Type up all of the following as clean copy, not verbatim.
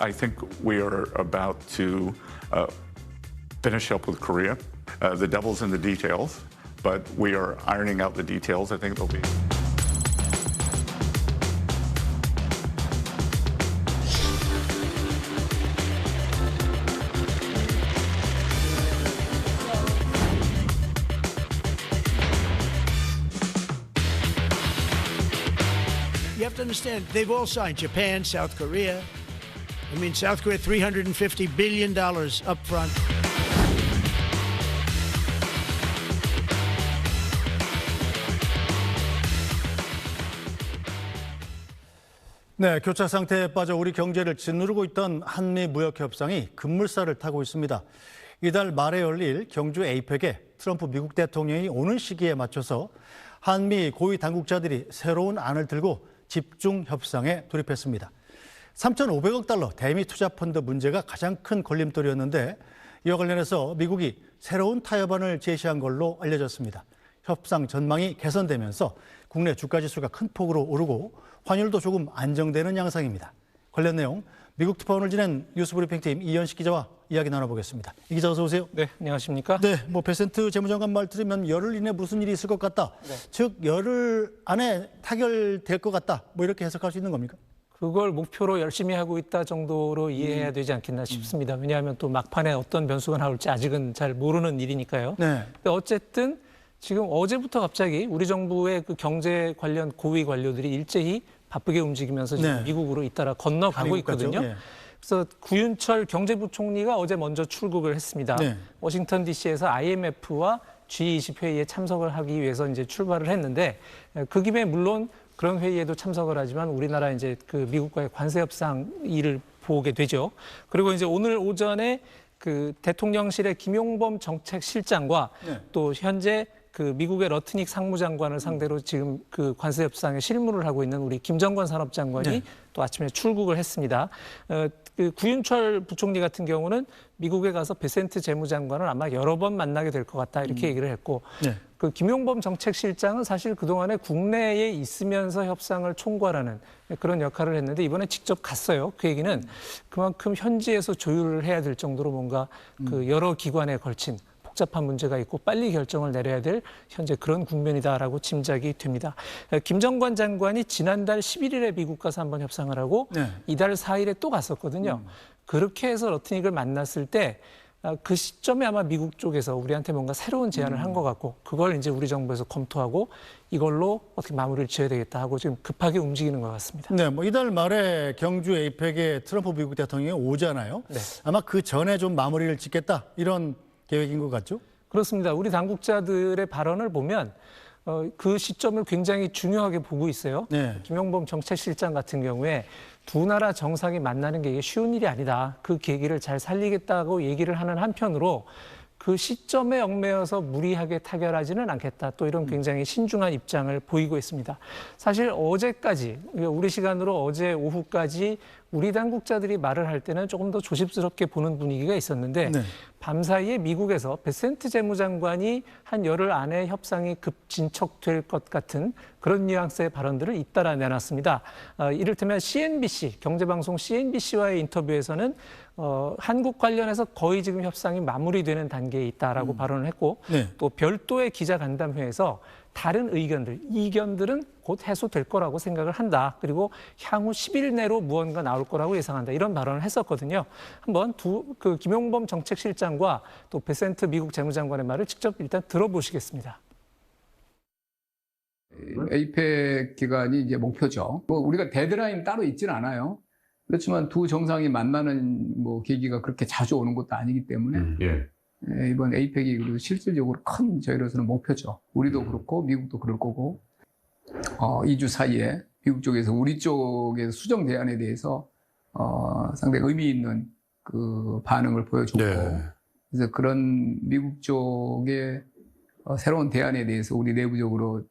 I think we are about to finish up with Korea. The devil's in the details, but we are ironing out the details. I think there'll be. You have to understand, they've all signed. Japan, South Korea. I mean, South Korea, $350 billion up front. 네, 교차 상태에 빠져 우리 경제를 짓누르고 있던 한미 무역 협상이 급물살을 타고 있습니다. 이달 말에 열릴 경주 에이펙에 트럼프 미국 대통령이 오는 시기에 맞춰서 한미 고위 당국자들이 새로운 안을 들고 집중 협상에 돌입했습니다. 3,500억 달러 대미 투자 펀드 문제가 가장 큰 걸림돌이었는데 이와 관련해서 미국이 새로운 타협안을 제시한 걸로 알려졌습니다. 협상 전망이 개선되면서 국내 주가 지수가 큰 폭으로 오르고 환율도 조금 안정되는 양상입니다. 관련 내용 미국 특파원을 지낸 뉴스브리핑팀 이현식 기자와 이야기 나눠보겠습니다. 이 기자 어서 오세요. 네, 안녕하십니까? 네, 베센트 재무장관 말 들으면 열흘 이내 무슨 일이 있을 것 같다. 네. 즉 열흘 안에 타결될 것 같다. 이렇게 해석할 수 있는 겁니까? 그걸 목표로 열심히 하고 있다 정도로 이해해야 되지 않겠나 싶습니다. 왜냐하면 또 막판에 어떤 변수가 나올지 아직은 잘 모르는 일이니까요. 네. 근데 어쨌든 지금 어제부터 갑자기 우리 정부의 그 경제 관련 고위 관료들이 일제히 바쁘게 움직이면서 지금 네. 미국으로 잇따라 건너가고 있거든요. 네. 그래서 구윤철 경제부총리가 어제 먼저 출국을 했습니다. 네. 워싱턴 DC에서 IMF와 G20 회의에 참석을 하기 위해서 이제 출발을 했는데 그 김에 물론 그런 회의에도 참석을 하지만 우리나라 이제 그 미국과의 관세 협상 일을 보게 되죠. 그리고 이제 오늘 오전에 그 대통령실의 김용범 정책실장과 네. 또 현재 그 미국의 러트닉 상무장관을 상대로 지금 그 관세 협상에 실무를 하고 있는 우리 김정건 산업장관이 네. 또 아침에 출국을 했습니다. 그 구윤철 부총리 같은 경우는 미국에 가서 베센트 재무장관을 아마 여러 번 만나게 될 것 같다 이렇게 얘기를 했고 네. 그 김용범 정책실장은 사실 그동안에 국내에 있으면서 협상을 총괄하는 그런 역할을 했는데 이번에 직접 갔어요. 그 얘기는 그만큼 현지에서 조율을 해야 될 정도로 뭔가 그 여러 기관에 걸친 복잡한 문제가 있고 빨리 결정을 내려야 될 현재 그런 국면이다라고 짐작이 됩니다. 김정관 장관이 지난달 11일에 미국 가서 한번 협상을 하고 네. 이달 4일에 또 갔었거든요. 그렇게 해서 러트닉을 만났을 때 그 시점에 아마 미국 쪽에서 우리한테 뭔가 새로운 제안을 한 것 같고 그걸 이제 우리 정부에서 검토하고 이걸로 어떻게 마무리를 지어야 되겠다 하고 지금 급하게 움직이는 것 같습니다. 네, 이달 말에 경주 에이펙에 트럼프 미국 대통령이 오잖아요. 네. 아마 그 전에 좀 마무리를 짓겠다 이런 계획인 것 같죠? 그렇습니다. 우리 당국자들의 발언을 보면 그 시점을 굉장히 중요하게 보고 있어요. 네. 김용범 정책실장 같은 경우에 두 나라 정상이 만나는 게 이게 쉬운 일이 아니다. 그 계기를 잘 살리겠다고 얘기를 하는 한편으로 그 시점에 얽매여서 무리하게 타결하지는 않겠다. 또 이런 굉장히 신중한 입장을 보이고 있습니다. 사실 어제까지, 우리 시간으로 어제 오후까지 우리 당국자들이 말을 할 때는 조금 더 조심스럽게 보는 분위기가 있었는데 네. 밤사이에 미국에서 베센트 재무장관이 한 열흘 안에 협상이 급진척될 것 같은 그런 뉘앙스의 발언들을 잇따라 내놨습니다. 이를테면 CNBC, 경제방송 CNBC와의 인터뷰에서는 한국 관련해서 거의 지금 협상이 마무리되는 단계에 있다라고 발언을 했고 네. 또 별도의 기자간담회에서 다른 의견들, 이견들은 곧 해소될 거라고 생각을 한다. 그리고 향후 10일 내로 무언가 나올 거라고 예상한다. 이런 발언을 했었거든요. 한번 그 김용범 정책실장과 또 베센트 미국 재무장관의 말을 직접 일단 들어보시겠습니다. 에이펙 기간이 이제 목표죠. 우리가 데드라인 따로 있지는 않아요. 그렇지만 두 정상이 만나는 계기가 그렇게 자주 오는 것도 아니기 때문에 이번 에이펙이 그리고 실질적으로 큰 저희로서는 목표죠. 우리도 그렇고 미국도 그럴 거고 2주 사이에 미국 쪽에서 우리 쪽의 수정 대안에 대해서 상당히 의미 있는 그 반응을 보여줬고 네. 그래서 그런 미국 쪽의 새로운 대안에 대해서 우리 내부적으로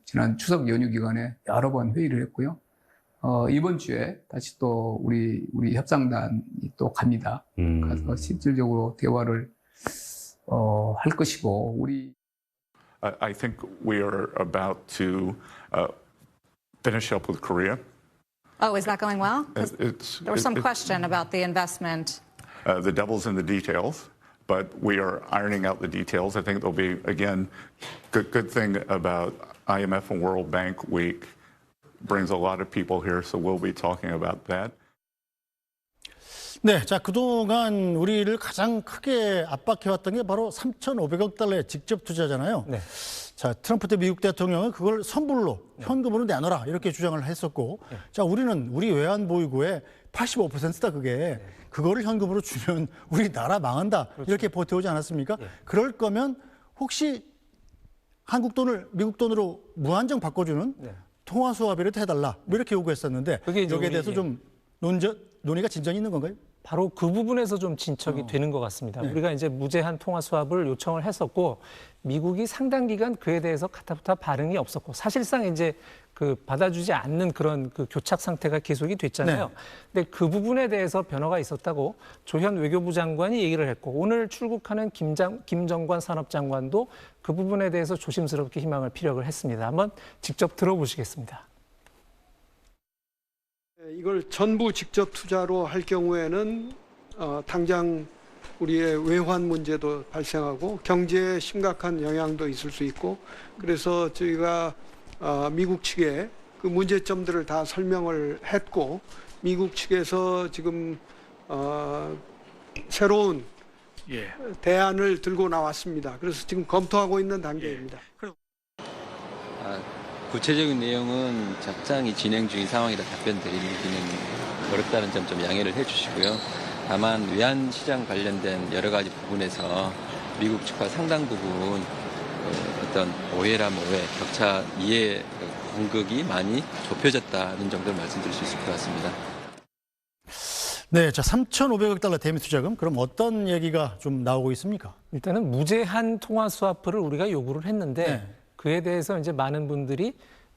지난 추석 연휴 기간에 여러 번 회의를 했고요. 이번 주에 다시 또 우리 협상단이 또 갑니다. 가서 실질적으로 대화를 할 것이고 우리. I think we are about to finish up with Korea. Oh, is that going well? 'Cause It's, there was some it- question about the investment. the devil's in the details, but we are ironing out the details. I think there'll be, again, good thing about IMF and World Bank Week brings a lot of people here, so we'll be talking about that. 네, 자 그동안 우리를 가장 크게 압박해왔던 게 바로 3,500억 달러의 직접 투자잖아요. 네. 자 트럼프 때 미국 대통령은 그걸 선불로 현금으로 내놔라 이렇게 주장을 했었고, 자 우리는 우리 외환 보유고의 85%다 그게. 그거를 현금으로 주면 우리 나라 망한다 이렇게 버텨오지 않았습니까? 그럴 거면 혹시 한국 돈을 미국 돈으로 무한정 바꿔주는 통화 수화비를 해달라 뭐 이렇게 요구했었는데 그게 이제 여기에 우리, 대해서 좀 논의가 진전이 있는 건가요? 바로 그 부분에서 좀 진척이 되는 것 같습니다. 우리가 이제 무제한 통화 수합을 요청을 했었고 미국이 상당 기간 그에 대해서 가타부타 반응이 없었고 사실상 이제 그 받아주지 않는 그런 그 교착 상태가 계속이 됐잖아요. 근데 그 부분에 대해서 변화가 있었다고 조현 외교부 장관이 얘기를 했고 오늘 출국하는 김정관 산업장관도 그 부분에 대해서 조심스럽게 희망을 피력을 했습니다. 한번 직접 들어보시겠습니다. 이걸 전부 직접 투자로 할 경우에는 당장 우리의 외환 문제도 발생하고 경제에 심각한 영향도 있을 수 있고 그래서 저희가 미국 측에 그 문제점들을 다 설명을 했고 미국 측에서 지금 새로운 대안을 들고 나왔습니다. 그래서 지금 검토하고 있는 단계입니다. 구체적인 내용은 작장이 진행 중인 상황이라 답변 드리기는 어렵다는 점 좀 양해를 해주시고요. 다만 외환 시장 관련된 여러 가지 부분에서 미국 측과 상당 부분 어떤 오해라면 오해, 격차 이해 간극이 많이 좁혀졌다는 정도를 말씀드릴 수 있을 것 같습니다. 네, 자 3,500억 달러 대미 투자금 그럼 어떤 얘기가 좀 나오고 있습니까? 일단은 무제한 통화 스와프를 우리가 요구를 했는데 네. 그에 대해서 이제 많은 분들이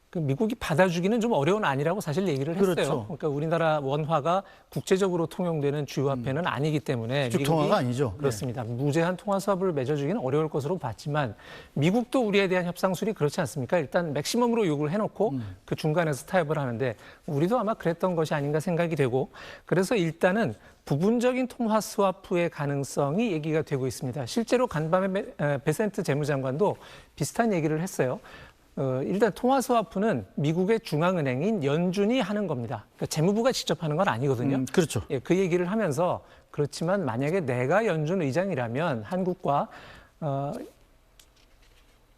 그 미국이 받아주기는 좀 어려운 아니라고 사실 얘기를 했어요. 그렇죠. 그러니까 우리나라 원화가 국제적으로 통용되는 주요 화폐는 아니기 때문에 수직 통화가 아니죠. 그렇습니다. 무제한 통화 수합을 맺어주기는 어려울 것으로 봤지만 미국도 우리에 대한 협상술이 그렇지 않습니까? 일단 맥시멈으로 요구를 해놓고 그 중간에서 타협을 하는데 우리도 아마 그랬던 것이 아닌가 생각이 되고 그래서 일단은 부분적인 통화 스와프의 가능성이 얘기가 되고 있습니다. 실제로 간밤에 베센트 재무장관도 비슷한 얘기를 했어요. 일단 통화 스와프는 미국의 중앙은행인 연준이 하는 겁니다. 그러니까 재무부가 직접 하는 건 아니거든요. 그렇죠. 예, 그 얘기를 하면서 그렇지만 만약에 내가 연준 의장이라면 한국과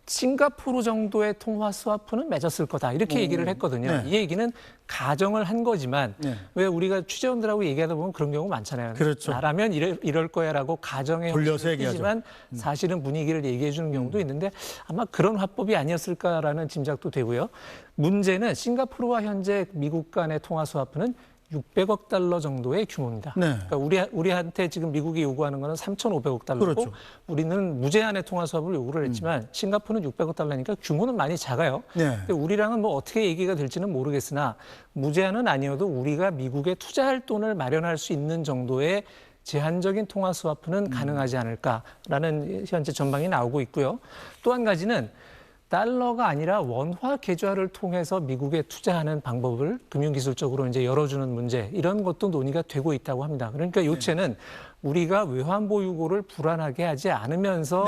싱가포르 정도의 통화 스와프는 맺었을 거다 이렇게 얘기를 했거든요. 네. 이 얘기는 가정을 한 거지만 왜 우리가 취재원들하고 얘기하다 보면 그런 경우 많잖아요. 그렇죠. 나라면 이럴 거야라고 가정의 돌려서 형식을 띠지만 사실은 분위기를 얘기해 주는 경우도 있는데 아마 그런 화법이 아니었을까라는 짐작도 되고요. 문제는 싱가포르와 현재 미국 간의 통화 스와프는 600억 달러 정도의 규모입니다. 네. 그러니까 우리한테 지금 미국이 요구하는 거는 3,500억 달러고 그렇죠. 우리는 무제한의 통화 수합을 요구를 했지만 싱가포르는 600억 달러니까 규모는 많이 작아요. 네. 근데 우리랑은 뭐 어떻게 얘기가 될지는 모르겠으나 무제한은 아니어도 우리가 미국에 투자할 돈을 마련할 수 있는 정도의 제한적인 통화 스와프는 가능하지 않을까라는 현재 전망이 나오고 있고요. 또 한 가지는 달러가 아니라 원화 계좌를 통해서 미국에 투자하는 방법을 금융기술적으로 이제 열어주는 문제 이런 것도 논의가 되고 있다고 합니다. 그러니까 요체는 우리가 외환 보유고를 불안하게 하지 않으면서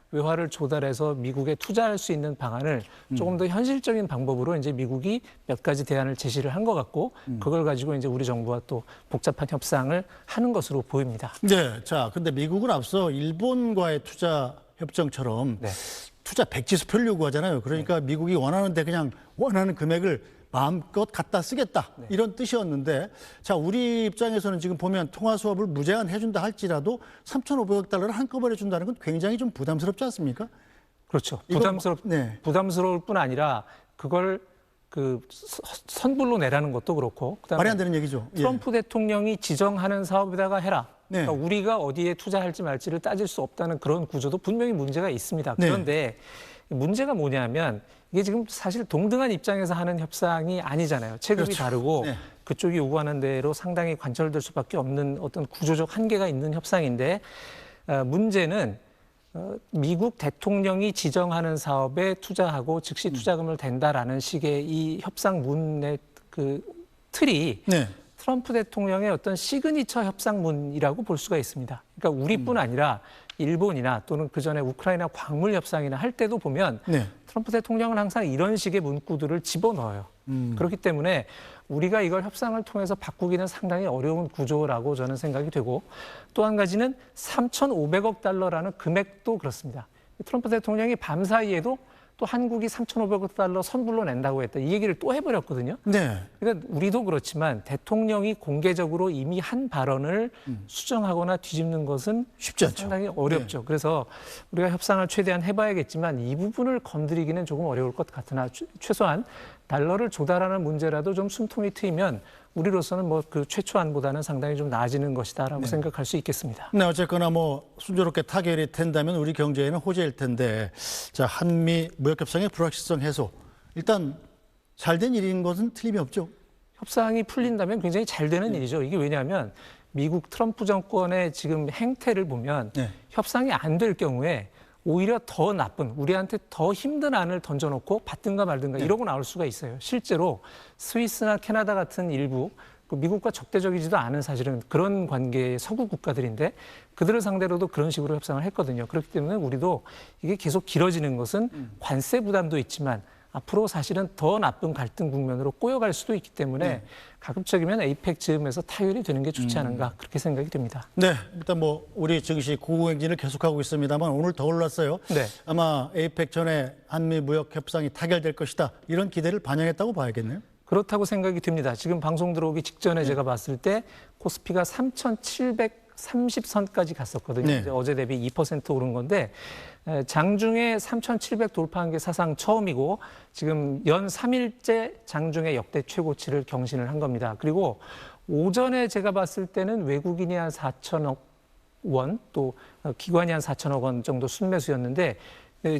외화를 조달해서 미국에 투자할 수 있는 방안을 조금 더 현실적인 방법으로 이제 미국이 몇 가지 대안을 제시를 한 것 같고 그걸 가지고 이제 우리 정부와 또 복잡한 협상을 하는 것으로 보입니다. 네, 자 근데 미국은 앞서 일본과의 투자 협정처럼 투자 백지수표를 요구하잖아요. 그러니까 미국이 원하는데 그냥 원하는 금액을 마음껏 갖다 쓰겠다 이런 뜻이었는데 자 우리 입장에서는 지금 보면 통화 수업을 무제한 해준다 할지라도 3,500억 달러를 한꺼번에 준다는 건 굉장히 좀 부담스럽지 않습니까? 그렇죠. 이건 부담스러울 뿐 아니라 그걸 그 선불로 내라는 것도 그렇고 그다음에 말이 안 되는 얘기죠. 트럼프 대통령이 지정하는 사업에다가 해라. 그러니까 우리가 어디에 투자할지 말지를 따질 수 없다는 그런 구조도 분명히 문제가 있습니다. 그런데 문제가 뭐냐면 이게 지금 사실 동등한 입장에서 하는 협상이 아니잖아요. 체급이 다르고 그쪽이 요구하는 대로 상당히 관철될 수밖에 없는 어떤 구조적 한계가 있는 협상인데 문제는 미국 대통령이 지정하는 사업에 투자하고 즉시 투자금을 댄다라는 식의 이 협상문의 그 틀이 네. 트럼프 대통령의 어떤 시그니처 협상문이라고 볼 수가 있습니다. 그러니까 우리뿐 아니라 일본이나 또는 그전에 우크라이나 광물 협상이나 할 때도 보면 네. 트럼프 대통령은 항상 이런 식의 문구들을 집어넣어요. 그렇기 때문에 우리가 이걸 협상을 통해서 바꾸기는 상당히 어려운 구조라고 저는 생각이 되고 또 한 가지는 3,500억 달러라는 금액도 그렇습니다. 트럼프 대통령이 밤사이에도 또 한국이 3,500억 달러 선불로 낸다고 했다. 이 얘기를 또 해버렸거든요. 네. 그러니까 우리도 그렇지만 대통령이 공개적으로 이미 한 발언을 수정하거나 뒤집는 것은 쉽지 않죠. 상당히 어렵죠. 그래서 우리가 협상을 최대한 해봐야겠지만 이 부분을 건드리기는 조금 어려울 것 같으나 최소한 달러를 조달하는 문제라도 좀 숨통이 트이면 우리로서는 뭐 그 최초안보다는 상당히 좀 나아지는 것이다라고 생각할 수 있겠습니다. 네, 어쨌거나 뭐 순조롭게 타결이 된다면 우리 경제에는 호재일 텐데, 자, 한미 무역협상의 불확실성 해소, 일단 잘된 일인 것은 틀림이 없죠. 협상이 풀린다면 굉장히 잘 되는 일이죠. 이게 왜냐하면 미국 트럼프 정권의 지금 행태를 보면 네. 협상이 안 될 경우에 오히려 더 나쁜, 우리한테 더 힘든 안을 던져놓고 받든가 말든가 이러고 나올 수가 있어요. 실제로 스위스나 캐나다 같은 일부 그 미국과 적대적이지도 않은 사실은 그런 관계의 서구 국가들인데 그들을 상대로도 그런 식으로 협상을 했거든요. 그렇기 때문에 우리도 이게 계속 길어지는 것은 관세 부담도 있지만 앞으로 사실은 더 나쁜 갈등 국면으로 꼬여갈 수도 있기 때문에 가급적이면 에이펙 즈음에서 타결이 되는 게 좋지 않은가 그렇게 생각이 됩니다. 네, 일단 뭐 우리 즉시 고공행진을 계속하고 있습니다만 오늘 더 올랐어요. 네. 아마 에이펙 전에 한미 무역 협상이 타결될 것이다, 이런 기대를 반영했다고 봐야겠네요. 그렇다고 생각이 듭니다. 지금 방송 들어오기 직전에 제가 봤을 때 코스피가 3,730선까지 갔었거든요. 네. 이제 어제 대비 2% 오른 건데 장중에 3,700 돌파한 게 사상 처음이고 지금 연 3일째 장중에 역대 최고치를 경신을 한 겁니다. 그리고 오전에 제가 봤을 때는 외국인이 한 4천억 원, 또 기관이 한 4천억 원 정도 순매수였는데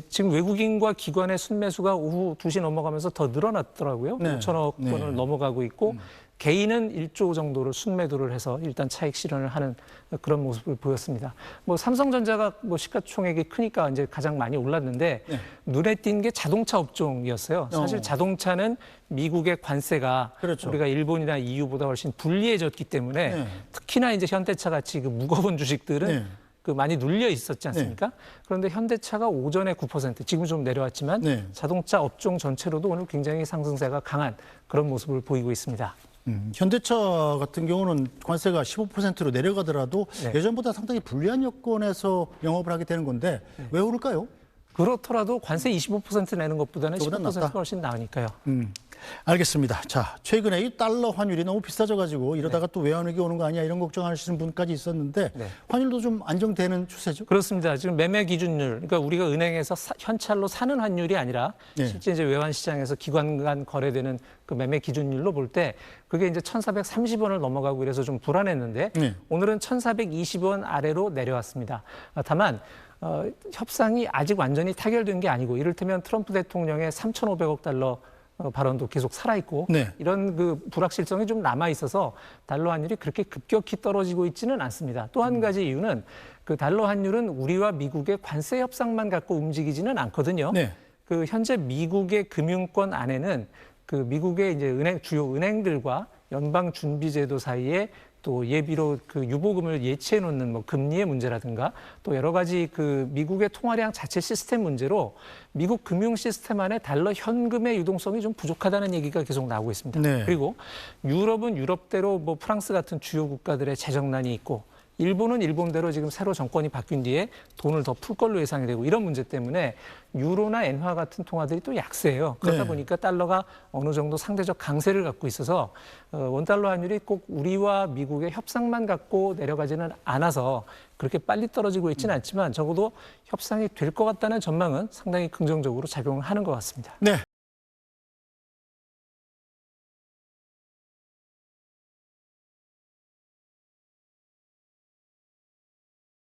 지금 외국인과 기관의 순매수가 오후 2시 넘어가면서 더 늘어났더라고요. 네. 5천억 네. 원을 넘어가고 있고 개인은 1조 정도를 순매도를 해서 일단 차익 실현을 하는 그런 모습을 보였습니다. 뭐 삼성전자가 뭐 시가총액이 크니까 이제 가장 많이 올랐는데 눈에 띈 게 자동차 업종이었어요. 사실 자동차는 미국의 관세가 그렇죠. 우리가 일본이나 EU보다 훨씬 불리해졌기 때문에 특히나 이제 현대차 같이 그 무거운 주식들은 그 많이 눌려 있었지 않습니까? 그런데 현대차가 오전에 9%, 지금 좀 내려왔지만 자동차 업종 전체로도 오늘 굉장히 상승세가 강한 그런 모습을 보이고 있습니다. 현대차 같은 경우는 관세가 15%로 내려가더라도 예전보다 상당히 불리한 여건에서 영업을 하게 되는 건데 왜 오를까요? 그렇더라도 관세 25% 내는 것보다는 그거보다 15%가 낫다. 훨씬 나으니까요. 알겠습니다. 자, 최근에 이 달러 환율이 너무 비싸져가지고 이러다가 또 외환위기 오는 거 아니야, 이런 걱정하시는 분까지 있었는데 환율도 좀 안정되는 추세죠? 그렇습니다. 지금 매매 기준율, 그러니까 우리가 은행에서 현찰로 사는 환율이 아니라 실제 이제 외환 시장에서 기관 간 거래되는 그 매매 기준율로 볼 때 그게 이제 1,430원을 넘어가고 이래서 좀 불안했는데 오늘은 1,420원 아래로 내려왔습니다. 다만 협상이 아직 완전히 타결된 게 아니고 이를테면 트럼프 대통령의 3,500억 달러 발언도 계속 살아있고 이런 그 불확실성이 좀 남아있어서 달러 환율이 그렇게 급격히 떨어지고 있지는 않습니다. 또 한 가지 이유는 그 달러 환율은 우리와 미국의 관세 협상만 갖고 움직이지는 않거든요. 그 현재 미국의 금융권 안에는 그 미국의 이제 주요 은행들과 연방준비제도 사이에 또 예비로 그 유보금을 예치해 놓는 뭐 금리의 문제라든가 또 여러 가지 그 미국의 통화량 자체 시스템 문제로 미국 금융 시스템 안에 달러 현금의 유동성이 좀 부족하다는 얘기가 계속 나오고 있습니다. 그리고 유럽은 유럽대로 뭐 프랑스 같은 주요 국가들의 재정난이 있고 일본은 일본대로 지금 새로 정권이 바뀐 뒤에 돈을 더 풀 걸로 예상이 되고 이런 문제 때문에 유로나 엔화 같은 통화들이 또 약세예요. 그러다 보니까 달러가 어느 정도 상대적 강세를 갖고 있어서 원달러 환율이 꼭 우리와 미국의 협상만 갖고 내려가지는 않아서 그렇게 빨리 떨어지고 있지는 않지만 적어도 협상이 될 것 같다는 전망은 상당히 긍정적으로 작용을 하는 것 같습니다. 네,